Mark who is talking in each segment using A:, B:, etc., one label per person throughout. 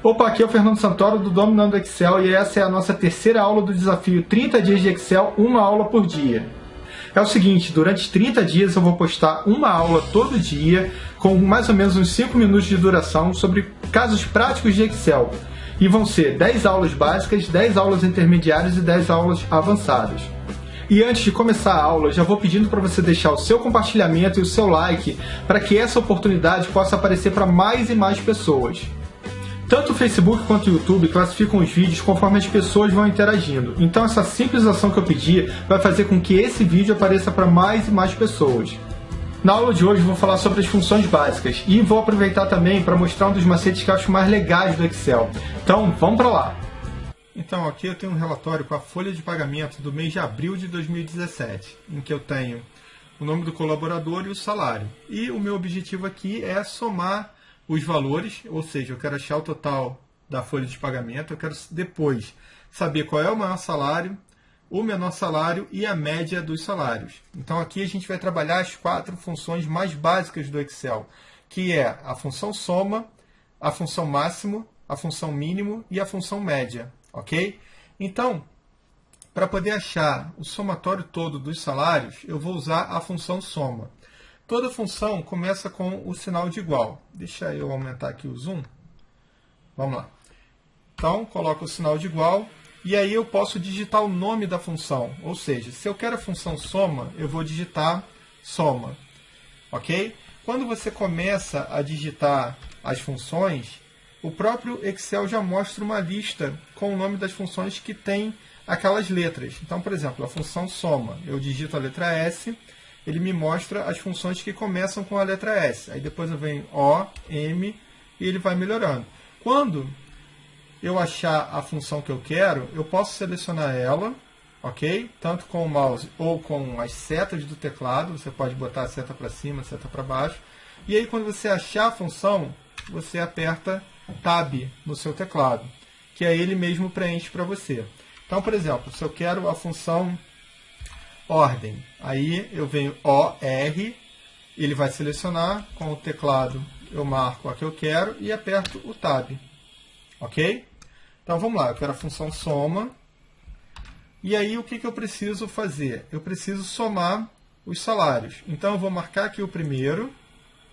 A: Opa, aqui é o Fernando Santoro do Dominando Excel e essa é a nossa terceira aula do desafio 30 dias de Excel, uma aula por dia. É o seguinte, durante 30 dias eu vou postar uma aula todo dia, com mais ou menos uns 5 minutos de duração, sobre casos práticos de Excel. E vão ser 10 aulas básicas, 10 aulas intermediárias e 10 aulas avançadas. E antes de começar a aula, já vou pedindo para você deixar o seu compartilhamento e o seu like, para que essa oportunidade possa aparecer para mais e mais pessoas. Tanto o Facebook quanto o YouTube classificam os vídeos conforme as pessoas vão interagindo. Então essa simples ação que eu pedi vai fazer com que esse vídeo apareça para mais e mais pessoas. Na aula de hoje vou falar sobre as funções básicas e vou aproveitar também para mostrar um dos macetes que eu acho mais legais do Excel. Então vamos para lá! Então aqui eu tenho um relatório com a folha de pagamento do mês de abril de 2017, em que eu tenho o nome do colaborador e o salário. E o meu objetivo aqui é somar os valores, ou seja, eu quero achar o total da folha de pagamento, eu quero depois saber qual é o maior salário, o menor salário e a média dos salários. Então aqui a gente vai trabalhar as 4 funções mais básicas do Excel, que é a função soma, a função máximo, a função mínimo e a função média, ok? Então, para poder achar o somatório todo dos salários, eu vou usar a função soma. Toda função começa com o sinal de igual. Deixa eu aumentar aqui o zoom. Vamos lá. Então, coloco o sinal de igual e aí eu posso digitar o nome da função. Ou seja, se eu quero a função soma, eu vou digitar soma. Ok? Quando você começa a digitar as funções, o próprio Excel já mostra uma lista com o nome das funções que tem aquelas letras. Então, por exemplo, a função soma, eu digito a letra S, ele me mostra as funções que começam com a letra S. Aí depois eu venho O, M, e ele vai melhorando. Quando eu achar a função que eu quero, eu posso selecionar ela, ok? Tanto com o mouse ou com as setas do teclado. Você pode botar a seta para cima, a seta para baixo. E aí quando você achar a função, você aperta Tab no seu teclado, que aí ele mesmo preenche para você. Então, por exemplo, se eu quero a função ordem, aí eu venho OR, ele vai selecionar, com o teclado eu marco a que eu quero e aperto o Tab, ok? Então vamos lá, eu quero a função soma, e aí o que eu preciso fazer? Eu preciso somar os salários, então eu vou marcar aqui o primeiro,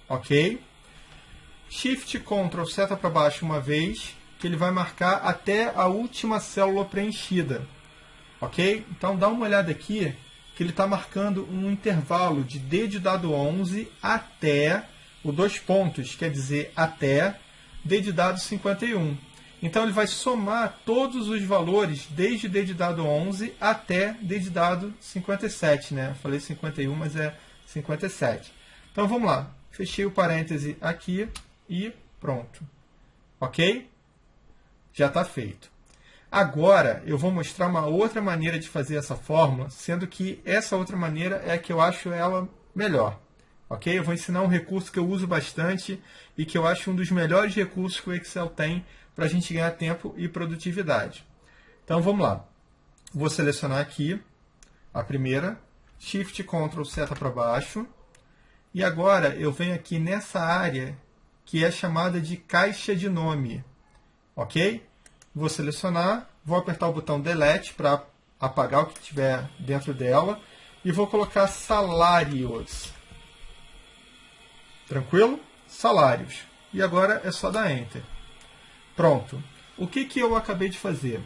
A: ok? Shift Ctrl seta para baixo uma vez, que ele vai marcar até a última célula preenchida, ok? Então dá uma olhada aqui, que ele está marcando um intervalo de D de dado 11 até o 2 pontos, quer dizer, até D de dado 51. Então ele vai somar todos os valores desde D de dado 11 até D de dado 57. Né? Eu falei 51, mas é 57. Então vamos lá. Fechei o parêntese aqui e pronto. Ok? Já está feito. Agora, eu vou mostrar uma outra maneira de fazer essa fórmula, sendo que essa outra maneira é a que eu acho ela melhor. Ok? Eu vou ensinar um recurso que eu uso bastante e que eu acho um dos melhores recursos que o Excel tem para a gente ganhar tempo e produtividade. Então, vamos lá. Vou selecionar aqui a primeira, Shift Ctrl seta para baixo, e agora eu venho aqui nessa área que é chamada de caixa de nome. Ok? Vou selecionar, vou apertar o botão Delete para apagar o que tiver dentro dela e vou colocar salários. Tranquilo? Salários. E agora é só dar Enter. Pronto. O que eu acabei de fazer?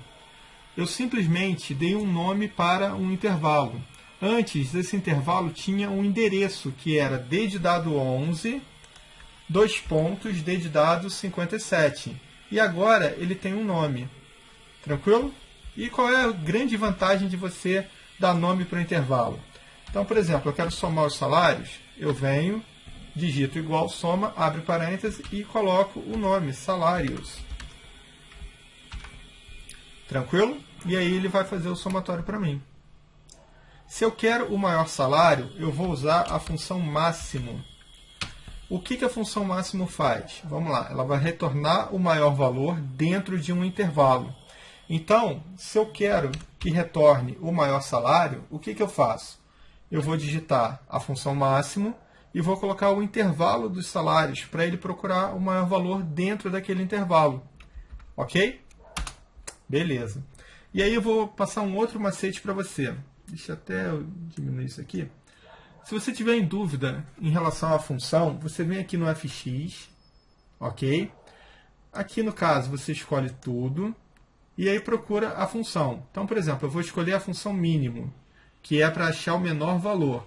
A: Eu simplesmente dei um nome para um intervalo. Antes, esse intervalo tinha um endereço que era D de dado 11, 2 pontos, D de dado 57. E agora ele tem um nome. Tranquilo? E qual é a grande vantagem de você dar nome para o intervalo? Então, por exemplo, eu quero somar os salários, eu venho, digito igual soma, abre parênteses e coloco o nome, salários. Tranquilo? E aí ele vai fazer o somatório para mim. Se eu quero o maior salário, eu vou usar a função máximo. O que a função máximo faz? Vamos lá, ela vai retornar o maior valor dentro de um intervalo. Então, se eu quero que retorne o maior salário, o que eu faço? Eu vou digitar a função máximo e vou colocar o intervalo dos salários para ele procurar o maior valor dentro daquele intervalo. Ok? Beleza. E aí eu vou passar um outro macete para você. Deixa até eu diminuir isso aqui. Se você tiver em dúvida em relação à função, você vem aqui no fx, ok? Aqui no caso você escolhe tudo e aí procura a função. Então, por exemplo, eu vou escolher a função mínimo, que é para achar o menor valor.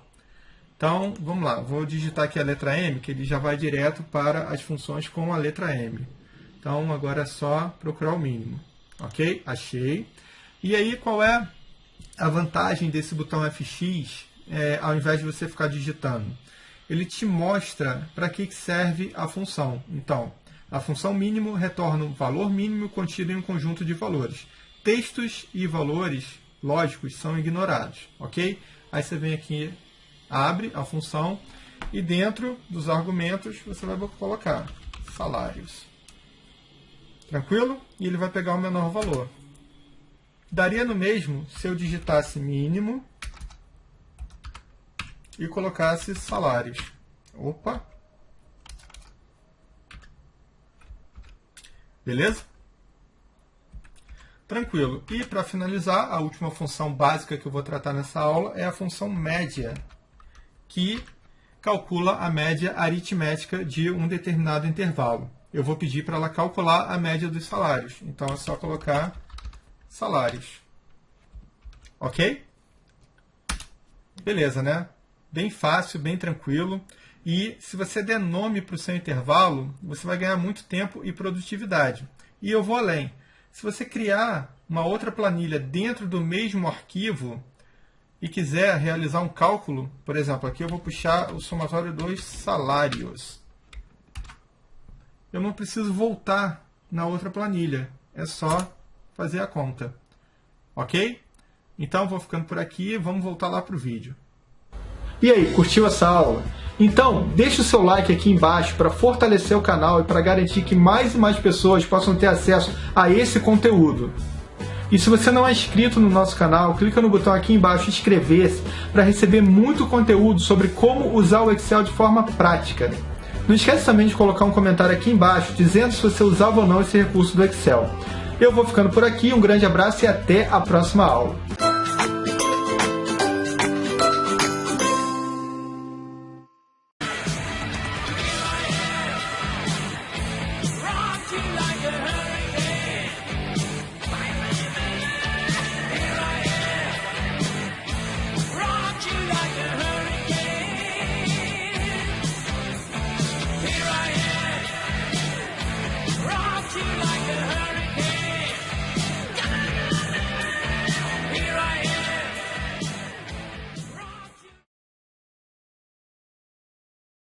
A: Então, vamos lá, vou digitar aqui a letra M, que ele já vai direto para as funções com a letra M. Então, agora é só procurar o mínimo. Ok? Achei. E aí, qual é a vantagem desse botão FX, ao invés de você ficar digitando? Ele te mostra para que serve a função. Então, a função mínimo retorna um valor mínimo contido em um conjunto de valores. Textos e valores lógicos são ignorados. Ok? Aí você vem aqui, abre a função e dentro dos argumentos você vai colocar salários. Tranquilo? E ele vai pegar o menor valor. Daria no mesmo se eu digitasse mínimo e colocasse salários. Opa! Beleza? Tranquilo. E para finalizar, a última função básica que eu vou tratar nessa aula é a função média, que calcula a média aritmética de um determinado intervalo. Eu vou pedir para ela calcular a média dos salários. Então é só colocar salários. Ok? Beleza, né? Bem fácil, bem tranquilo. E se você der nome para o seu intervalo, você vai ganhar muito tempo e produtividade. E eu vou além. Se você criar uma outra planilha dentro do mesmo arquivo e quiser realizar um cálculo, por exemplo, aqui eu vou puxar o somatório dos salários. Eu não preciso voltar na outra planilha, é só fazer a conta. Ok? Então, vou ficando por aqui, vamos voltar lá para o vídeo.
B: E aí, curtiu essa aula? Então, deixa o seu like aqui embaixo para fortalecer o canal e para garantir que mais e mais pessoas possam ter acesso a esse conteúdo. E se você não é inscrito no nosso canal, clica no botão aqui embaixo inscrever-se para receber muito conteúdo sobre como usar o Excel de forma prática. Não esquece também de colocar um comentário aqui embaixo dizendo se você usava ou não esse recurso do Excel. Eu vou ficando por aqui, um grande abraço e até a próxima aula.